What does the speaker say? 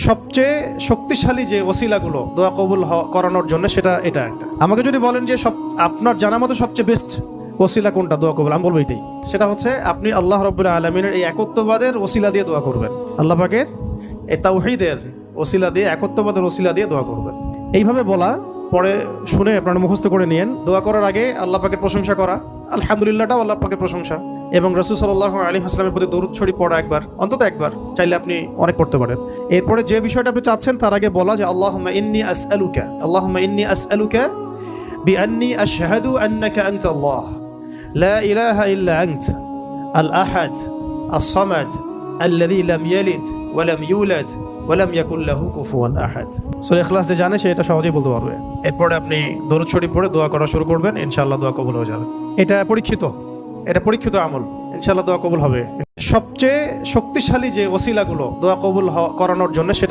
সবচেয়ে শক্তিশালী যে ওসিলাগুলো দোয়া কবুল করানোর জন্য সেটা এটা একটা। আমাকে যদি বলেন যে আপনার জানা মতো সবচেয়ে বেস্ট ওসিলা কোনটা দোয়া কবুল, আমি বলবো এটাই। সেটা হচ্ছে আপনি আল্লাহ রাব্বুল আলামিনের এই একত্ববাদের ওসিলা দিয়ে দোয়া করবেন, আল্লাহ পাকের এই তাওহীদের ওসিলা দিয়ে, একত্ববাদের ওসিলা দিয়ে দোয়া করবেন। এইভাবে বলা, পরে শুনে আপনারা মুখস্থ করে নিয়েন। দোয়া করার আগে আল্লাহ পাকের প্রশংসা করা, আলহামদুলিল্লাহটাও আল্লাহ পাকের প্রশংসা, এবং রাসূল সাল্লাল্লাহু আলাইহি ওয়াসাল্লামের প্রতি দরুদ শরীফ পড়া একবার, অন্তত একবার, চাইলে আপনি অনেক পড়তে পারেন। এরপরে যে বিষয়টা আপনি চাচ্ছেন তার আগে বলা যে আল্লাহুম্মা ইন্নী আসআলুকা বিআন্নী আশহাদু আন্নাকা আনতাল্লাহ লা ইলাহা ইল্লা আনত আল আহাদ আস-সামাদ আল্লাযী লাম ইয়ালিদ ওয়া লাম ইউলাদ ওয়া লাম ইয়াকুল লাহু কুফুয়ান আহাদ। সূরা ইখলাস যে জানে সে এটা সহজেই বলতে পারবে। এরপরে আপনি দরুদ শরীফ পড়ে দোয়া করা শুরু করবেন, ইনশাআল্লাহ দোয়া কবুল হয়ে যাবে। এটা পরীক্ষিত আমল, ইনশাআল্লাহ দোয়া কবুল হবে। সবচেয়ে শক্তিশালী যে ওসিলাগুলো দোয়া কবুল করানোর জন্য সেটা